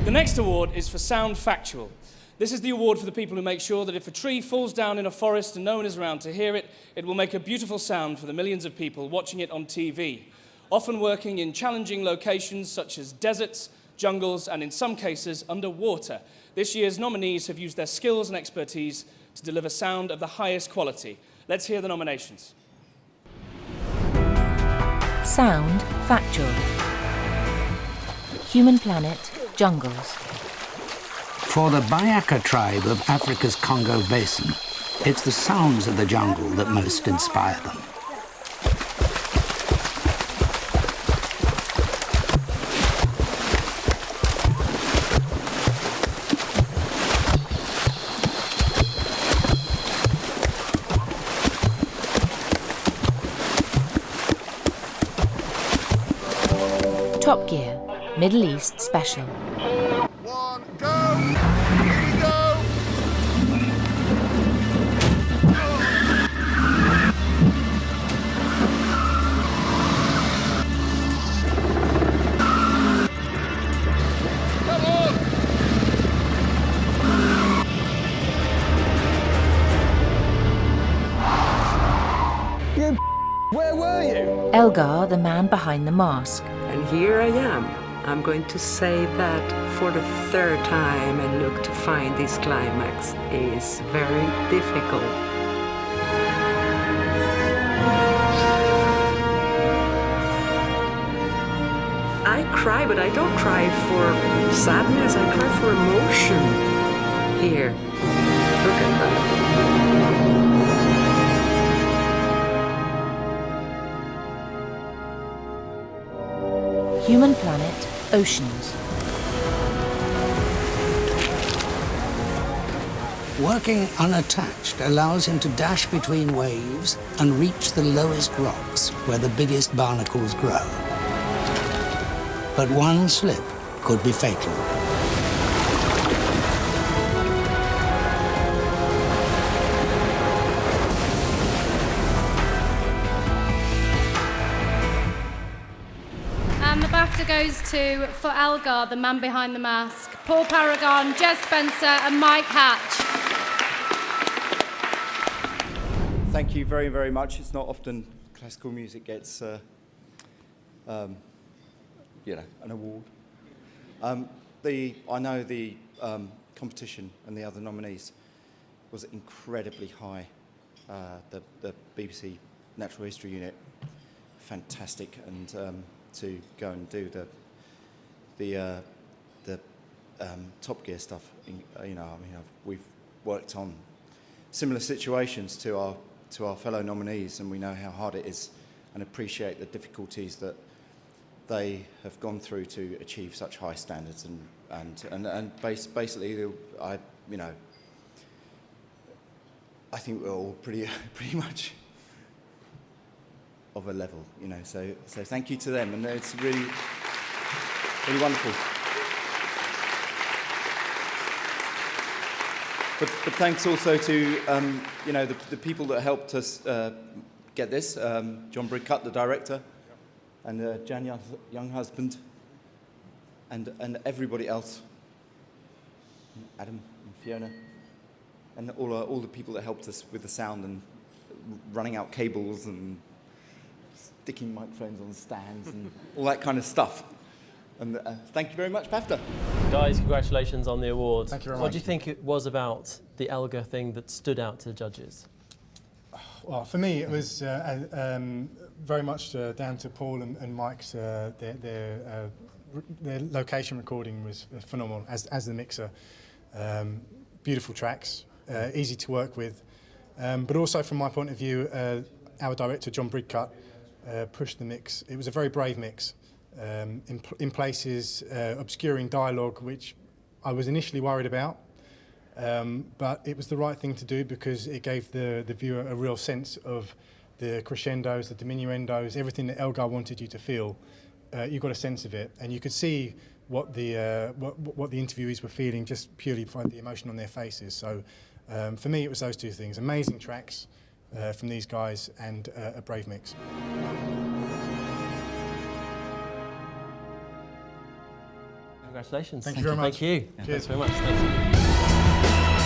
The next award is for Sound Factual. This is the award for the people who make sure that if a tree falls down in a forest and no one is around to hear it, it will make a beautiful sound for the millions of people watching it on TV, often working in challenging locations such as deserts, jungles, and in some cases, underwater. This year's nominees have used their skills and expertise to deliver sound of the highest quality. Let's hear the nominations. Sound Factual. Human Planet, Jungles. For the Bayaka tribe of Africa's Congo Basin, it's the sounds of the jungle that most inspire them. Top Gear, Middle East Special. 1, go! Here we go! Come on! You where were you? Elgar, the man behind the mask. And here I am. I'm going to say that for the third time and look to find this climax is very difficult. I cry, but I don't cry for sadness, I cry for emotion. Here, look at that. Human Planet, Oceans. Working unattached allows him to dash between waves and reach the lowest rocks where the biggest barnacles grow. But one slip could be fatal. And the BAFTA goes to, for Elgar, the man behind the mask, Paul Paragon, Jez Spencer and Mike Hatch. Thank you very, very much. It's not often classical music gets, an award. I know the competition and the other nominees was incredibly high. The BBC Natural History Unit, fantastic, and to go and do the Top Gear stuff. We've worked on similar situations to our fellow nominees, and we know how hard it is, and appreciate the difficulties that they have gone through to achieve such high standards. Basically, I think we're all pretty much of a level, So thank you to them, and it's really, really wonderful. But thanks also to the people that helped us get this. John Bridcut, the director, and Jan Younghusband, and everybody else, Adam and Fiona, and all the people that helped us with the sound and running out cables and sticking microphones on stands and all that kind of stuff. And thank you very much, BAFTA. Guys, congratulations on the award. Thank you very much. What do you think it was about the Elgar thing that stood out to the judges? Well, for me, it was very much down to Paul and Mike's. Their location recording was phenomenal, as the mixer. Beautiful tracks, easy to work with. But also, from my point of view, our director, John Bridcut, pushed the mix. It was a very brave mix. In places, obscuring dialogue, which I was initially worried about. But it was the right thing to do because it gave the viewer a real sense of the crescendos, the diminuendos, everything that Elgar wanted you to feel. You got a sense of it, and you could see what the interviewees were feeling just purely by the emotion on their faces. So for me, it was those two things: amazing tracks from these guys and a brave mix. Congratulations. Thank you very much. Thank you. Cheers. Thanks very much. Thanks.